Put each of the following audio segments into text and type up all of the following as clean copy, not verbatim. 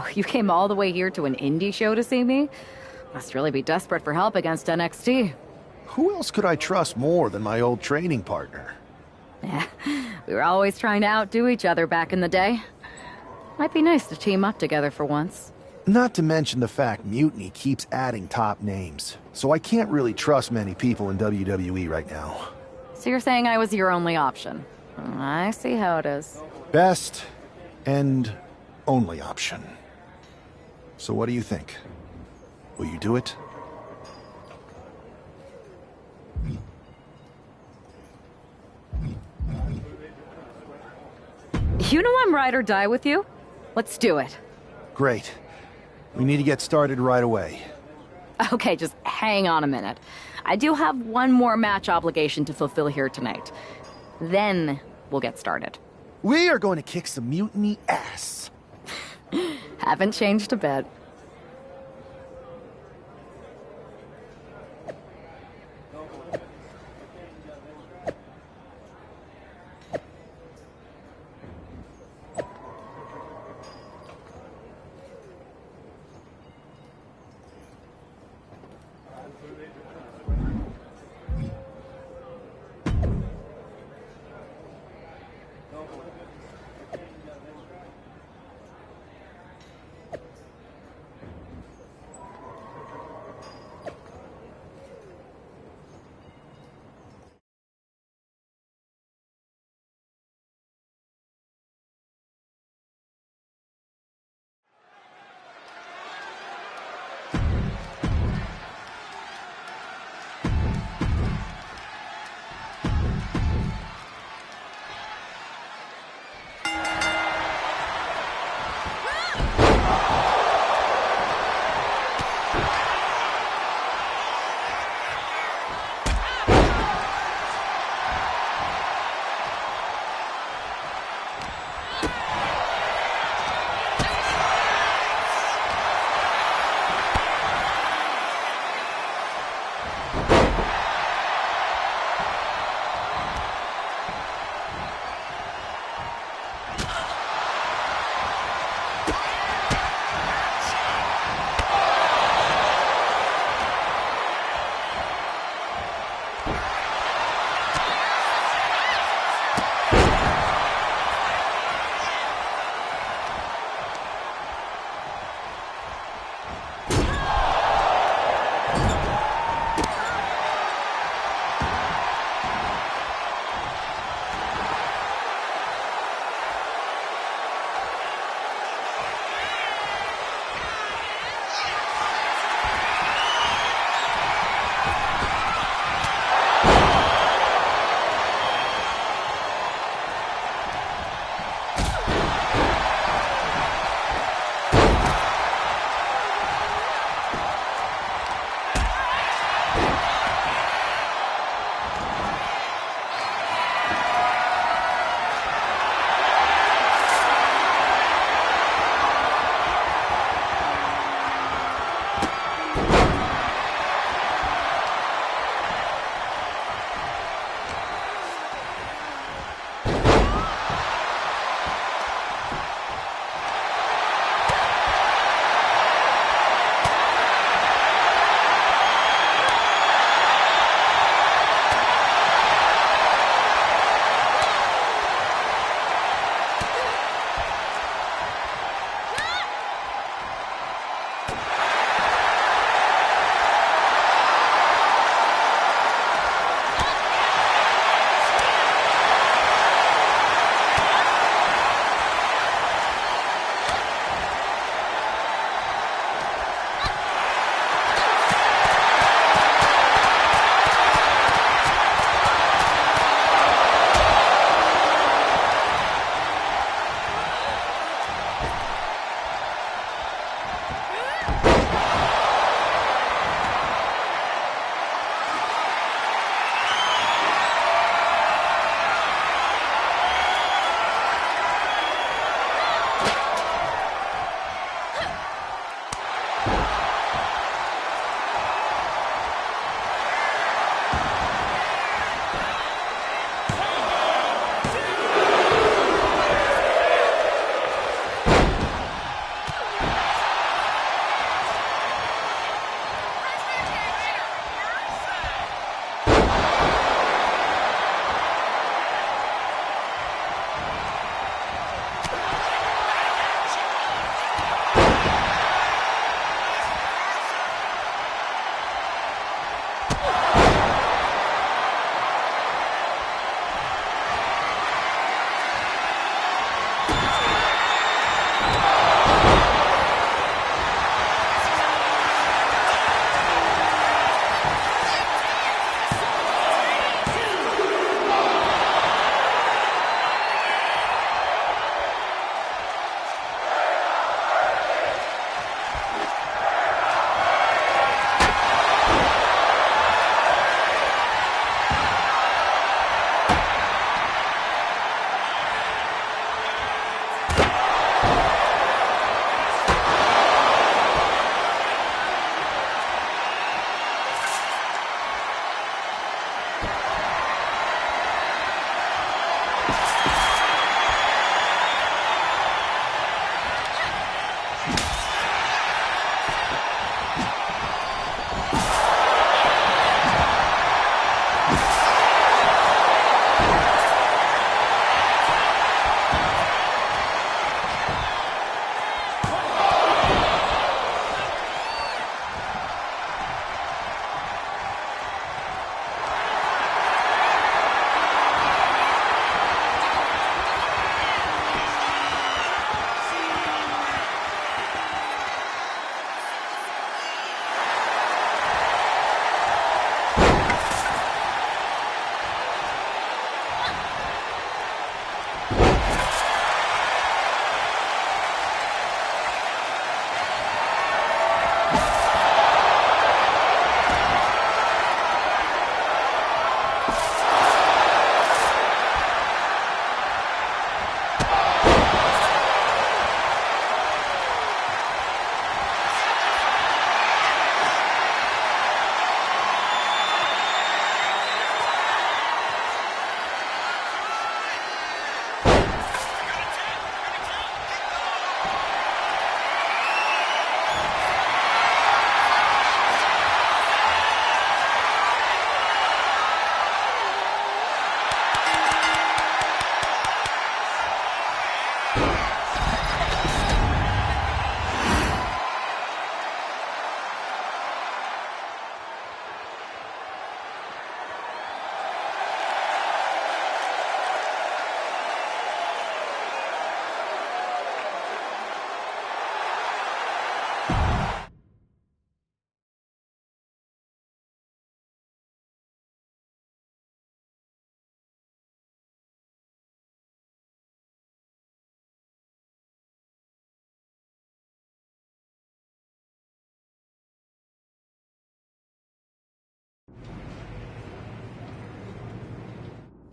Wow, you came all the way here to an indie show to see me? Must really be desperate for help against NXT. Who else could I trust more than my old training partner? Yeah, we were always trying to outdo each other back in the day. Might be nice to team up together for once. Not to mention the fact Mutiny keeps adding top names, so I can't really trust many people in WWE right now. So you're saying I was your only option? I see how it is. Best and only option. So what do you think? Will you do it? You know I'm ride or die with you. Let's do it. Great. We need to get started right away. Okay, just hang on a minute. I do have one more match obligation to fulfill here tonight. Then we'll get started. We are going to kick some Mutiny ass. Haven't changed a bit.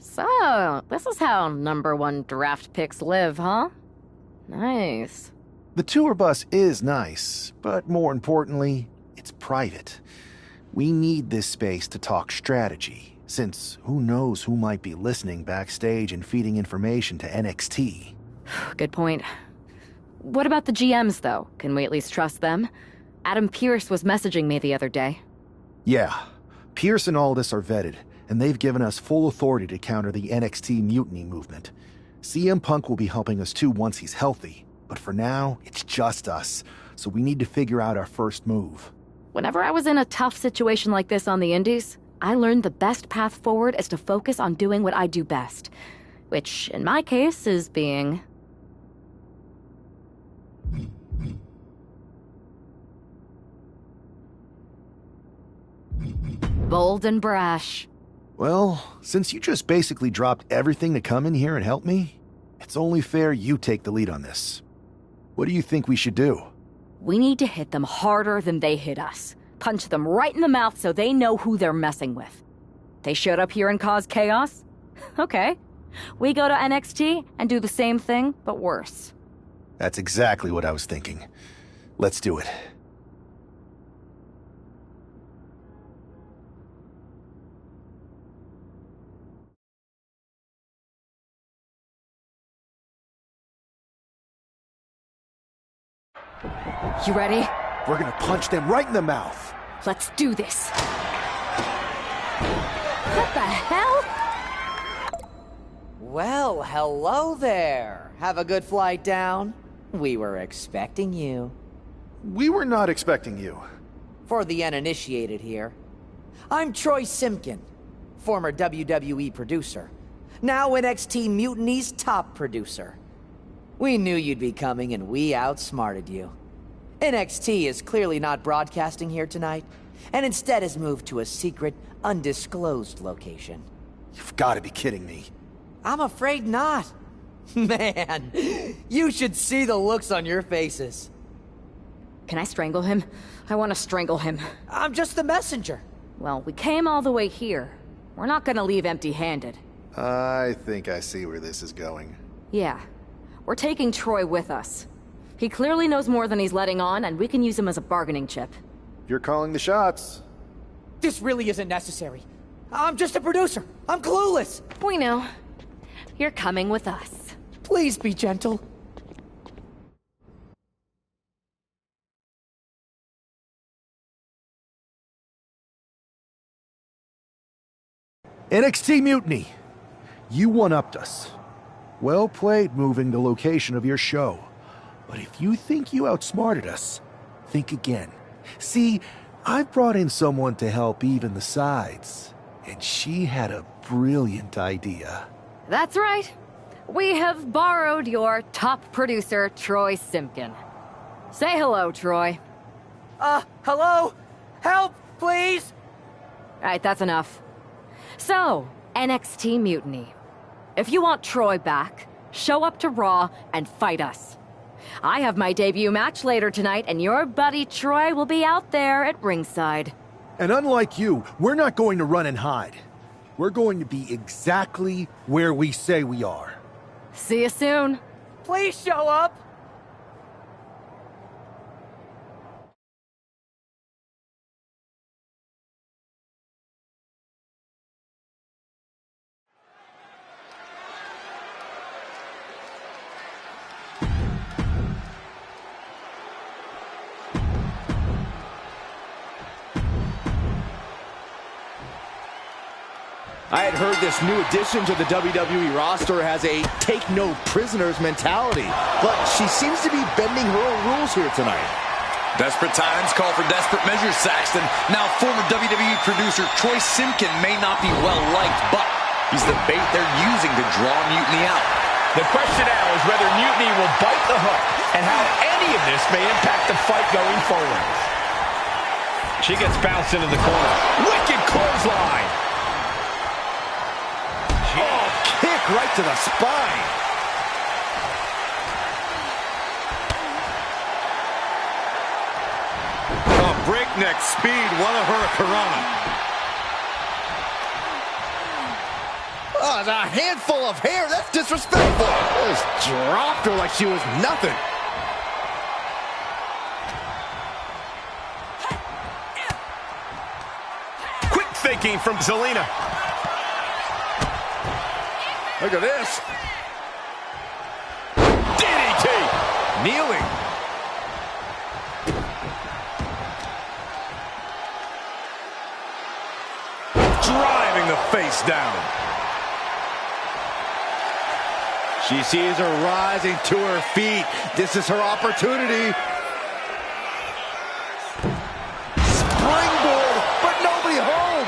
So, this is how #1 draft picks live, huh? Nice. The tour bus is nice, but more importantly, it's private. We need this space to talk strategy, since who knows who might be listening backstage and feeding information to NXT. Good point. What about the GMs, though? Can we at least trust them? Adam Pearce was messaging me the other day. Yeah, Pierce and Aldis are vetted, and they've given us full authority to counter the NXT mutiny movement. CM Punk will be helping us too once he's healthy, but for now, it's just us, so we need to figure out our first move. Whenever I was in a tough situation like this on the Indies, I learned the best path forward is to focus on doing what I do best. Which, in my case, is being... bold and brash. Well, since you just basically dropped everything to come in here and help me, it's only fair you take the lead on this. What do you think we should do? We need to hit them harder than they hit us. Punch them right in the mouth so they know who they're messing with. They showed up here and caused chaos? Okay. We go to NXT and do the same thing, but worse. That's exactly what I was thinking. Let's do it. You ready? We're gonna punch them right in the mouth. Let's do this. What the hell? Well, hello there. Have a good flight down. We were expecting you. We were not expecting you. For the uninitiated here, I'm Troy Simkin, former WWE producer, now NXT Mutiny's top producer. We knew you'd be coming and we outsmarted you. NXT is clearly not broadcasting here tonight, and instead has moved to a secret, undisclosed location. You've got to be kidding me. I'm afraid not. Man, you should see the looks on your faces. Can I strangle him? I want to strangle him. I'm just the messenger. Well, we came all the way here. We're not gonna leave empty-handed. I think I see where this is going. Yeah. We're taking Troy with us. He clearly knows more than he's letting on, and we can use him as a bargaining chip. You're calling the shots. This really isn't necessary. I'm just a producer. I'm clueless. We know. You're coming with us. Please be gentle. NXT Mutiny. You one-upped us. Well played moving the location of your show. But if you think you outsmarted us, think again. See, I've brought in someone to help even the sides, and she had a brilliant idea. That's right. We have borrowed your top producer, Troy Simkin. Say hello, Troy. Hello? Help, please? Alright, that's enough. So, NXT Mutiny. If you want Troy back, show up to Raw and fight us. I have my debut match later tonight, and your buddy Troy will be out there at ringside. And unlike you, we're not going to run and hide. We're going to be exactly where we say we are. See you soon. Please show up. I had heard this new addition to the WWE roster has a take-no-prisoners mentality, but she seems to be bending her own rules here tonight. Desperate times call for desperate measures, Saxton. Now former WWE producer Troy Simkin may not be well-liked, but he's the bait they're using to draw Mutiny out. The question now is whether Mutiny will bite the hook and how any of this may impact the fight going forward. She gets bounced into the corner. Wicked clothesline. Kick right to the spine. Oh, breakneck speed, what a hurricanrana. Oh, a handful of hair. That's disrespectful. Just dropped her like she was nothing. Quick thinking from Zelina. Look at this. DDT. Kneeling. Driving the face down. She sees her rising to her feet. This is her opportunity. Springboard, but nobody home.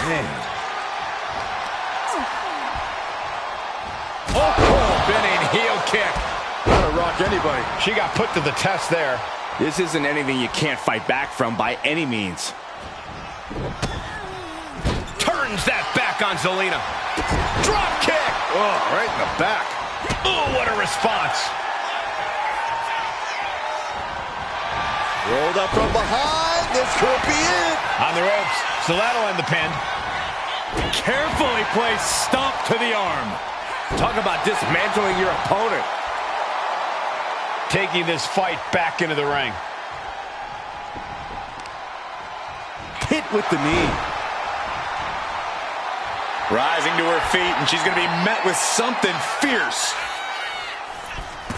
Man. Oh, spinning heel kick. That'll rock anybody. She got put to the test there. This isn't anything you can't fight back from by any means. Turns that back on Zelina. Drop kick. Oh, right in the back. Oh, what a response. Rolled up from behind. This could be it. On the ropes. So that'll end the pin. Carefully placed stomp to the arm. Talk about dismantling your opponent. Taking this fight back into the ring. Hit with the knee. Rising to her feet, and she's going to be met with something fierce.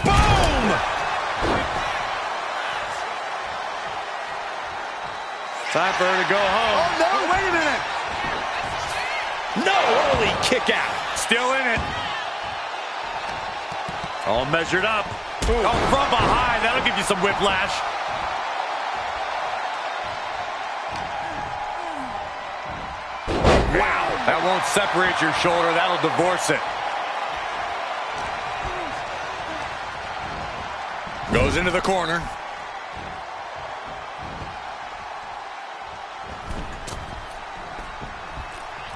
Boom! Time for her to go home. Oh, no, wait a minute. No, holy kick out. Still in it. All measured up. Ooh. Oh, from behind. That'll give you some whiplash. Wow. That won't separate your shoulder. That'll divorce it. Goes into the corner.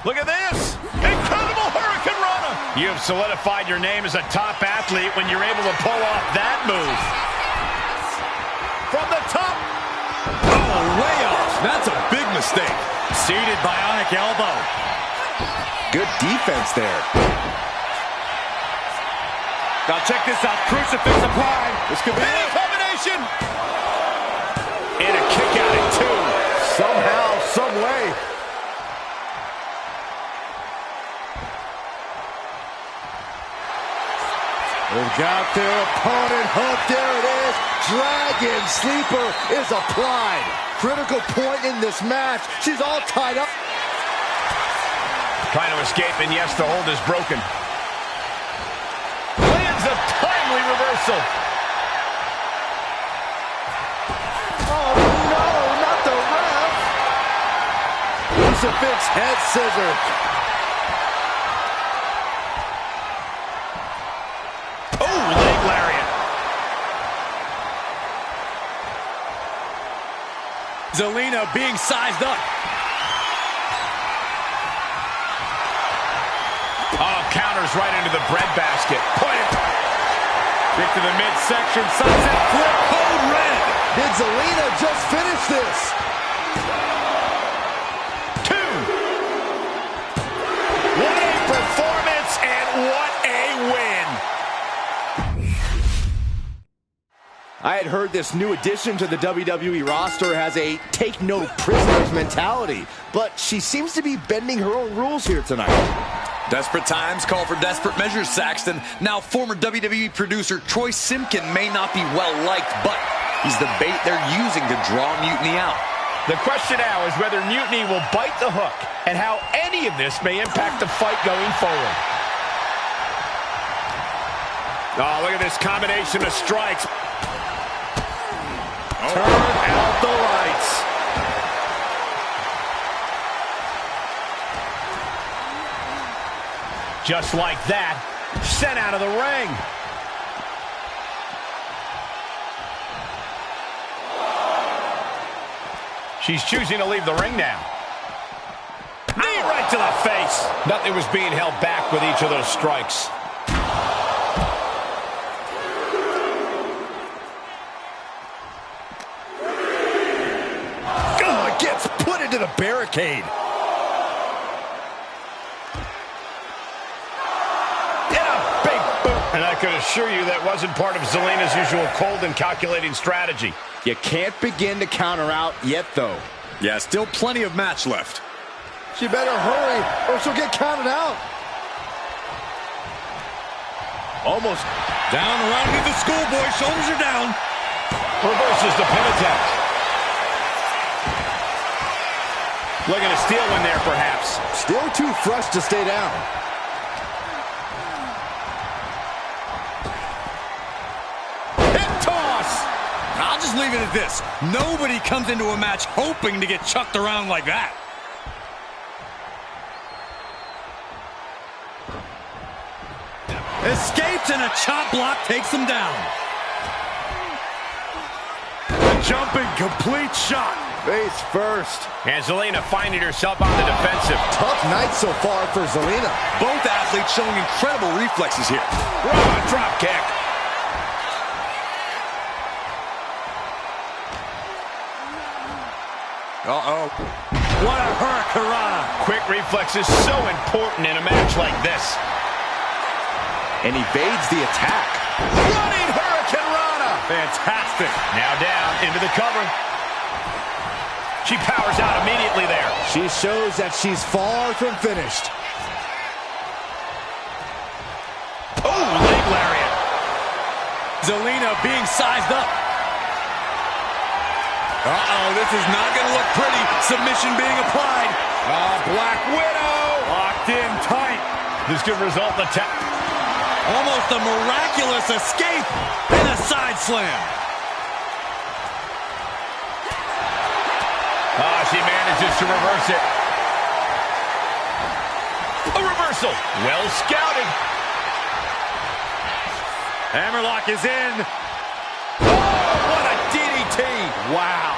Look at this! Incredible Hurricane Rana! You have solidified your name as a top athlete when you're able to pull off that move. From the top! Oh, way off. That's a big mistake. Seated bionic elbow. Good defense there. Now check this out. Crucifix applied. This could be it. Combination! And a kick out at two. Somehow, some way. They've got their opponent hooked. There it is. Dragon Sleeper is applied. Critical point in this match. She's all tied up. Trying to escape, and yes, the hold is broken. Lands a timely reversal. Oh, no, not the ref. Crucifix head scissor. Oh, leg lariat. Zelina being sized up. Oh, counters right into the breadbasket. Point. Kick to the midsection. Sunset flip. Code red. Did Zelina just finish this? Two. What a performance and what a win. I had heard this new addition to the WWE roster has a take no prisoners mentality, but she seems to be bending her own rules here tonight. Desperate times call for desperate measures, Saxton. Now, former WWE producer Troy Simpkin may not be well-liked, but he's the bait they're using to draw Mutiny out. The question now is whether Mutiny will bite the hook and how any of this may impact the fight going forward. Oh, look at this combination of strikes. Turn out the lights. Just like that, sent out of the ring. She's choosing to leave the ring now. Knee right to the face. Nothing was being held back with each of those strikes. Gets put into the barricade. And I can assure you that wasn't part of Zelina's usual cold and calculating strategy. You can't begin to counter out yet, though. Yeah, still plenty of match left. She better hurry, or she'll get counted out. Almost down around to the schoolboy. Shoulders are down. Reverses the pin attempt. Looking to steal one there, perhaps. Still too fresh to stay down. I'll just leave it at this. Nobody comes into a match hoping to get chucked around like that. Escapes and a chop block takes him down. A jumping complete shot. Face first. And Zelina finding herself on the defensive. Tough night so far for Zelina. Both athletes showing incredible reflexes here. Raw drop kick. Uh-oh. What a hurricanrana. Quick reflexes so important in a match like this. And evades the attack. Running hurricanrana. Fantastic. Now down into the cover. She powers out immediately there. She shows that she's far from finished. Oh, leg lariat. Zelina being sized up. Uh-oh, this is not going to look pretty. Submission being applied. Black Widow. Locked in tight. This could result in a tap. Almost a miraculous escape and a side slam. She manages to reverse it. A reversal. Well scouted. Hammerlock is in. Oh, what a DDT. Wow.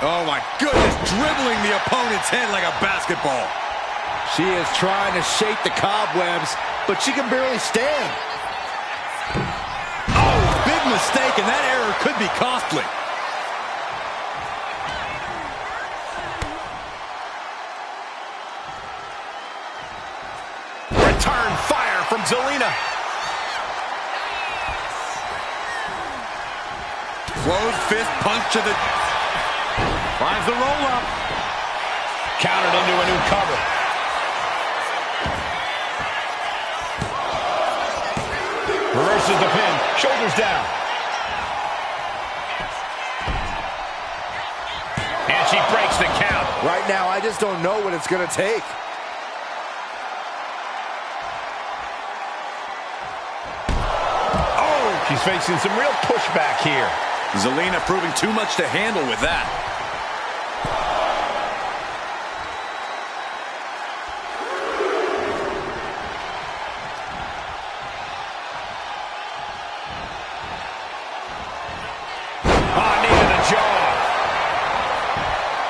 Oh, my goodness. Dribbling the opponent's head like a basketball. She is trying to shake the cobwebs, but she can barely stand. Oh, big mistake, and that error could be costly. Return fire from Zelina. Closed fist punch to the... Finds the roll-up. Countered into a new cover. Reverses the pin. Shoulders down. And she breaks the count. Right now, I just don't know what it's going to take. Oh, she's facing some real pushback here. Zelina proving too much to handle with that.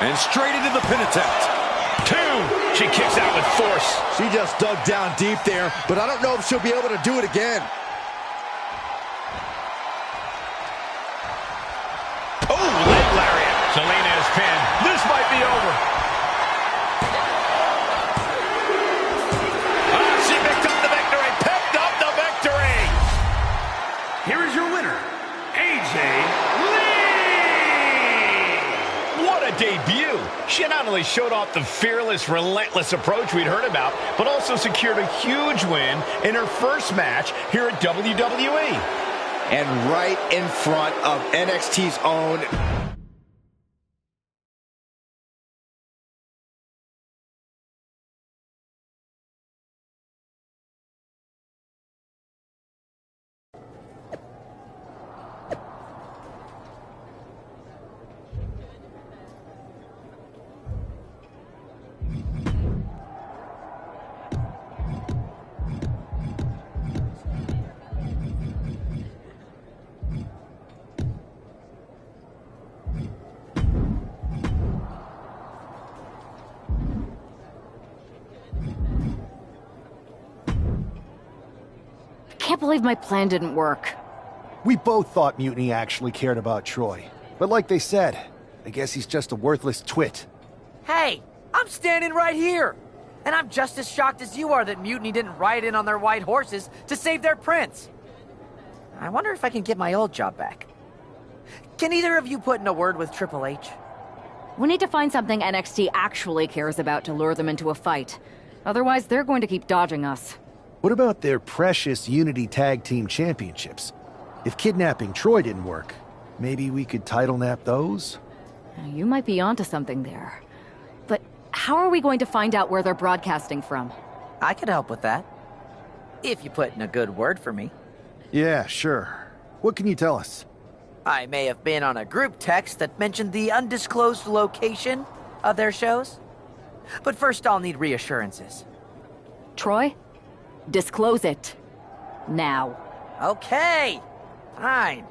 And straight into the pin attempt. 2. She kicks out with force. She just dug down deep there, but I don't know if she'll be able to do it again. Oh, leg lariat. Zelina is pinned. This might be over. She picked up the victory. Picked up the victory. Here is your winner, AJ. Debut. She not only showed off the fearless, relentless approach we'd heard about, but also secured a huge win in her first match here at WWE. And right in front of NXT's own... I can't believe my plan didn't work. We both thought Mutiny actually cared about Troy. But like they said, I guess he's just a worthless twit. Hey, I'm standing right here. And I'm just as shocked as you are that Mutiny didn't ride in on their white horses to save their prince. I wonder if I can get my old job back. Can either of you put in a word with Triple H? We need to find something NXT actually cares about to lure them into a fight. Otherwise, they're going to keep dodging us. What about their precious Unity Tag Team Championships? If kidnapping Troy didn't work, maybe we could title nap those? You might be onto something there. But how are we going to find out where they're broadcasting from? I could help with that. If you put in a good word for me. Yeah, sure. What can you tell us? I may have been on a group text that mentioned the undisclosed location of their shows. But first I'll need reassurances. Troy? Disclose it. Now. Okay. Fine.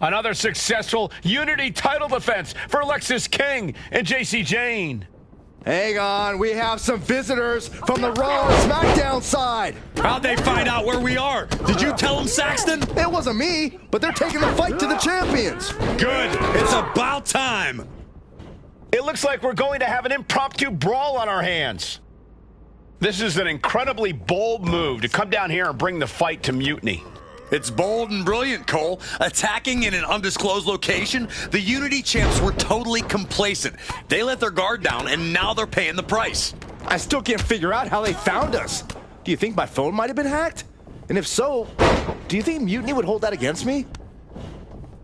Another successful Unity title defense for Lexis King and JC Jane. Hang on, we have some visitors from the Raw and SmackDown side. How'd they find out where we are? Did you tell them, Saxton? It wasn't me, but they're taking the fight to the champions. Good. It's about time. It looks like we're going to have an impromptu brawl on our hands. This is an incredibly bold move to come down here and bring the fight to Mutiny. It's bold and brilliant, Cole. Attacking in an undisclosed location, the Unity champs were totally complacent. They let their guard down, and now they're paying the price. I still can't figure out how they found us. Do you think my phone might have been hacked? And if so, do you think Mutiny would hold that against me?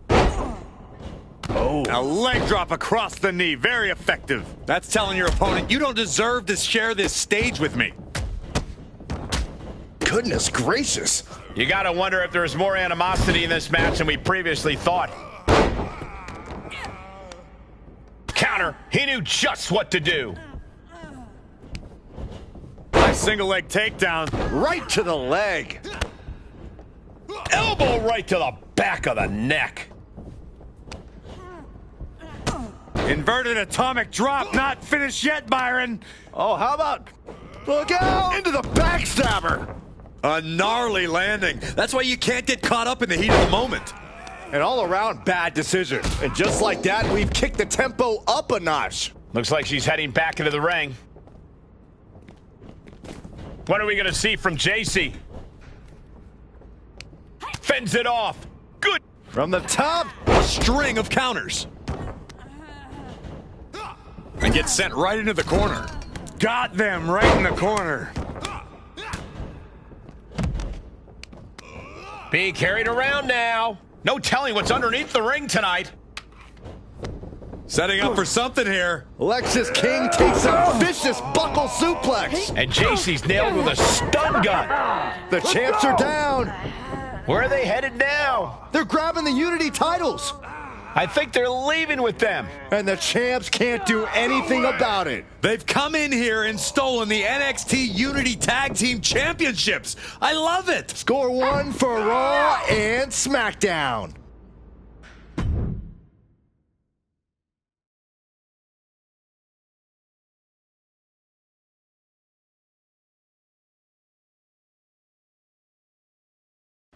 Oh. A leg drop across the knee. Very effective. That's telling your opponent you don't deserve to share this stage with me. Goodness gracious. You gotta wonder if there's more animosity in this match than we previously thought. Counter. He knew just what to do. Nice single leg takedown. Right to the leg. Elbow right to the back of the neck. Inverted atomic drop. Not finished yet, Byron. Oh, how about... Look out! Into the backstabber. A gnarly landing. That's why you can't get caught up in the heat of the moment. An all-around bad decision. And just like that, we've kicked the tempo up a notch. Looks like she's heading back into the ring. What are we gonna see from JC? Fends it off. Good. From the top. A string of counters. And gets sent right into the corner. Got them right in the corner. Being carried around now. No telling what's underneath the ring tonight. Setting up for something here. Lexis King takes a vicious buckle suplex. And JC's nailed with a stun gun. The champs are down. Where are they headed now? They're grabbing the Unity titles. I think they're leaving with them. And the champs can't do anything about it. They've come in here and stolen the NXT Unity Tag Team Championships. I love it. Score one for Raw and SmackDown.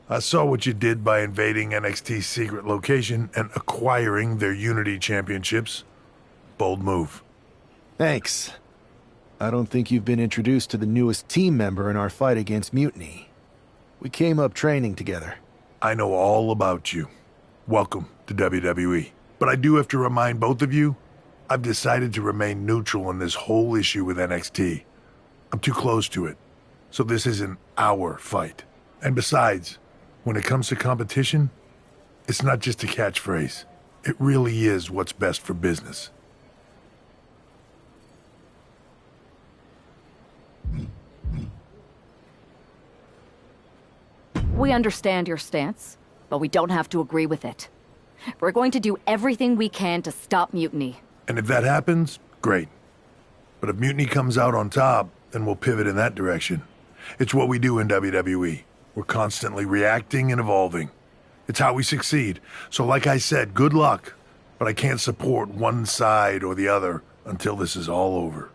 I saw what you did by invading NXT's secret location and acquiring their Unity Championships. Bold move. Thanks. I don't think you've been introduced to the newest team member in our fight against Mutiny. We came up training together. I know all about you. Welcome to WWE. But I do have to remind both of you, I've decided to remain neutral on this whole issue with NXT. I'm too close to it. So this isn't our fight. And besides, when it comes to competition, it's not just a catchphrase. It really is what's best for business. We understand your stance, but we don't have to agree with it. We're going to do everything we can to stop Mutiny. And if that happens, great. But if Mutiny comes out on top, then we'll pivot in that direction. It's what we do in WWE. We're constantly reacting and evolving. It's how we succeed. So like I said, good luck. But I can't support one side or the other until this is all over.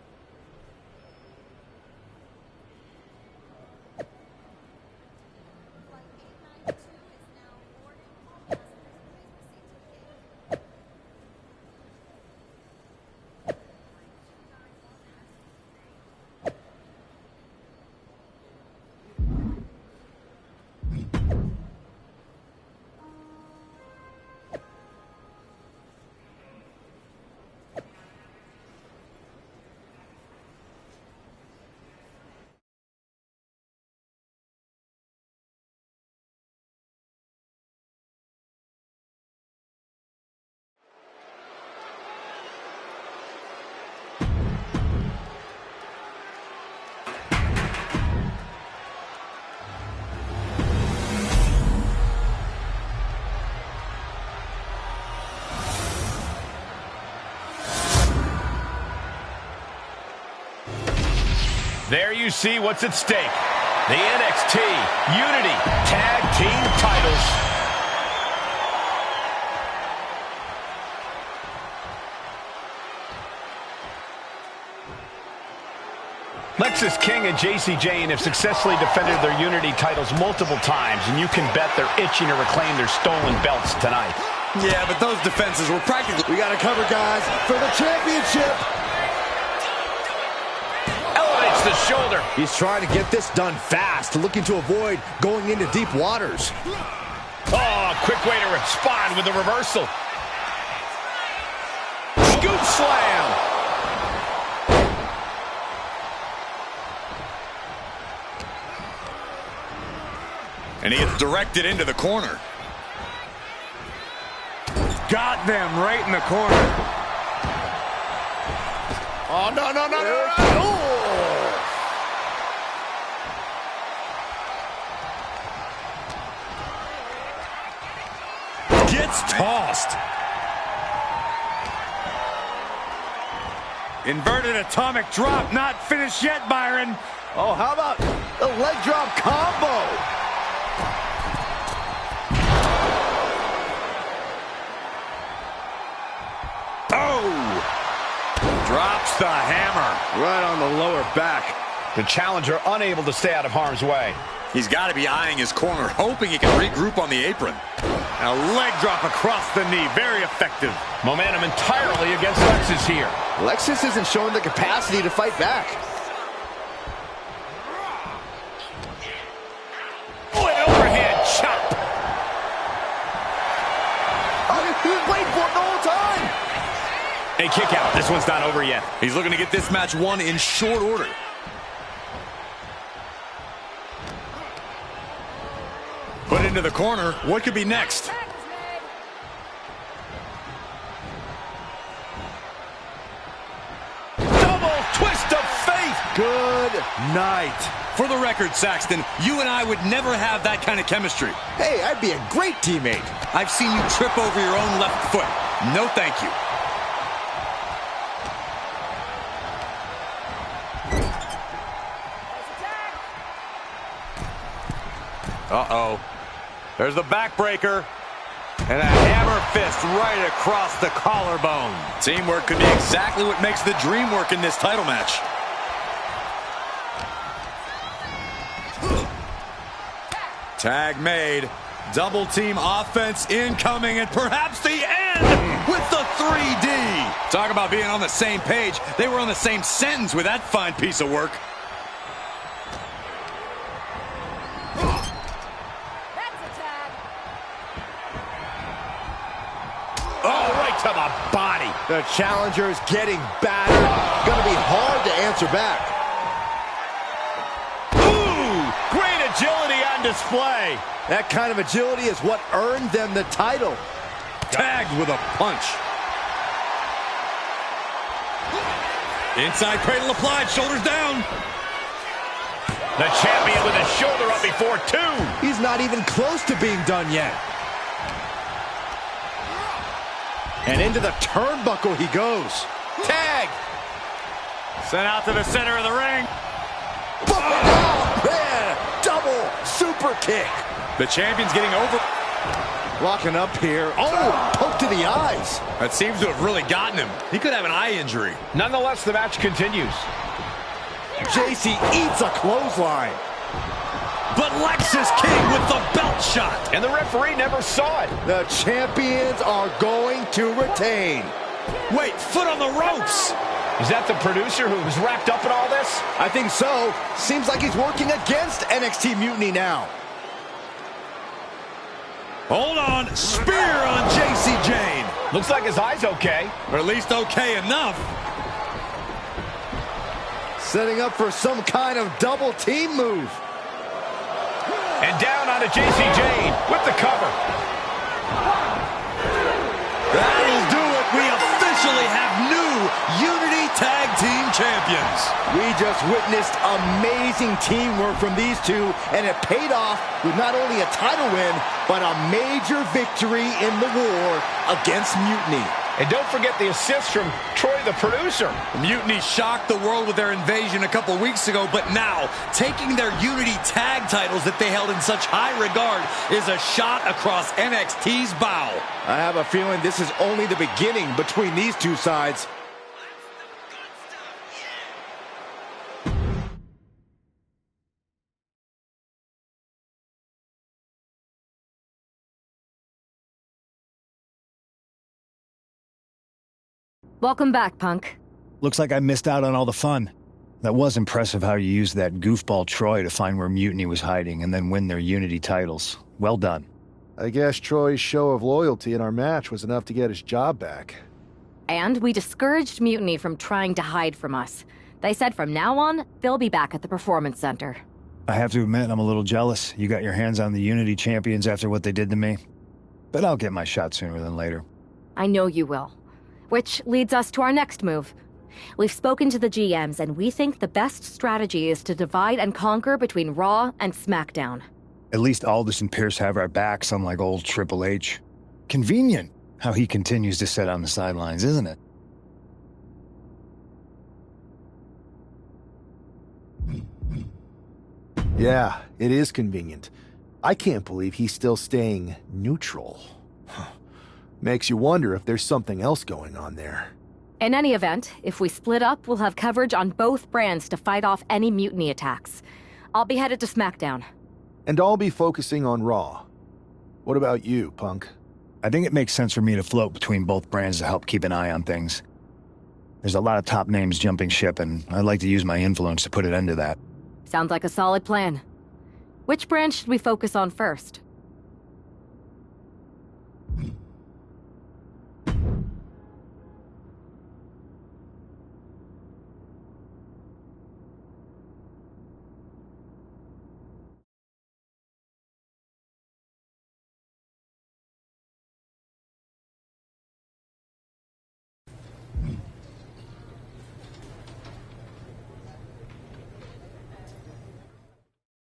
There you see what's at stake. The NXT Unity Tag Team titles. Lexis King and JC Jane have successfully defended their Unity titles multiple times, and you can bet they're itching to reclaim their stolen belts tonight. Yeah, but those defenses were practically... We got to cover, guys, for the championship. Elevates the shoulder. He's trying to get this done fast, looking to avoid going into deep waters. Oh, quick way to respond with the reversal. Scoop slam. And he gets directed into the corner. Got them right in the corner. Oh, no, no, no, no, no. Gets tossed. Inverted atomic drop, not finished yet, Byron. Oh, how about the leg drop combo? Drops the hammer. Right on the lower back. The challenger unable to stay out of harm's way. He's got to be eyeing his corner, hoping he can regroup on the apron. A leg drop across the knee. Very effective. Momentum entirely against Lexis here. Lexis isn't showing the capacity to fight back. Oh, an overhand chop. Oh, he was waiting for it the whole time. A kick out. This one's not over yet. He's looking to get this match won in short order. Put into the corner. What could be next? Double twist of fate. Good night. For the record, Saxton, you and I would never have that kind of chemistry. Hey, I'd be a great teammate. I've seen you trip over your own left foot. No thank you. Uh-oh. There's the backbreaker. And a hammer fist right across the collarbone. Teamwork could be exactly what makes the dream work in this title match. Tag made. Double team offense incoming, and perhaps the end with the 3D. Talk about being on the same page. They were on the same sentence with that fine piece of work. Oh, right to the body. The challenger is getting battered. Gonna be hard to answer back. Ooh, great agility on display. That kind of agility is what earned them the title. Tagged with a punch. Inside cradle applied, shoulders down. The champion with his shoulder up before two. He's not even close to being done yet. And into the turnbuckle he goes. Tag! Sent out to the center of the ring. Oh, man! Double super kick. The champion's getting over. Locking up here. Oh, poke to the eyes. That seems to have really gotten him. He could have an eye injury. Nonetheless, the match continues. JC eats a clothesline. But Lexus King with the belt shot. And the referee never saw it. The champions are going to retain. Wait, foot on the ropes. Is that the producer who's wrapped up in all this? I think so. Seems like he's working against NXT Mutiny now. Hold on. Spear on JC Jane. Looks like his eye's okay. Or at least okay enough. Setting up for some kind of double team move. And down onto JC Jane with the cover. That'll do it. We officially have new Unity Tag Team Champions. We just witnessed amazing teamwork from these two, and it paid off with not only a title win, but a major victory in the war against Mutiny. And don't forget the assist from Troy, the producer. Mutiny shocked the world with their invasion a couple weeks ago, but now, taking their Unity tag titles that they held in such high regard is a shot across NXT's bow. I have a feeling this is only the beginning between these two sides. Welcome back, Punk. Looks like I missed out on all the fun. That was impressive how you used that goofball Troy to find where Mutiny was hiding and then win their Unity titles. Well done. I guess Troy's show of loyalty in our match was enough to get his job back. And we discouraged Mutiny from trying to hide from us. They said from now on, they'll be back at the Performance Center. I have to admit, I'm a little jealous. You got your hands on the Unity champions after what they did to me. But I'll get my shot sooner than later. I know you will. Which leads us to our next move. We've spoken to the GMs, and we think the best strategy is to divide and conquer between Raw and SmackDown. At least Aldous and Pierce have our backs, unlike old Triple H. Convenient how he continues to sit on the sidelines, isn't it? Yeah, it is convenient. I can't believe he's still staying neutral. Makes you wonder if there's something else going on there. In any event, if we split up, we'll have coverage on both brands to fight off any Mutiny attacks. I'll be headed to SmackDown. And I'll be focusing on Raw. What about you, Punk? I think it makes sense for me to float between both brands to help keep an eye on things. There's a lot of top names jumping ship, and I'd like to use my influence to put an end to that. Sounds like a solid plan. Which brand should we focus on first?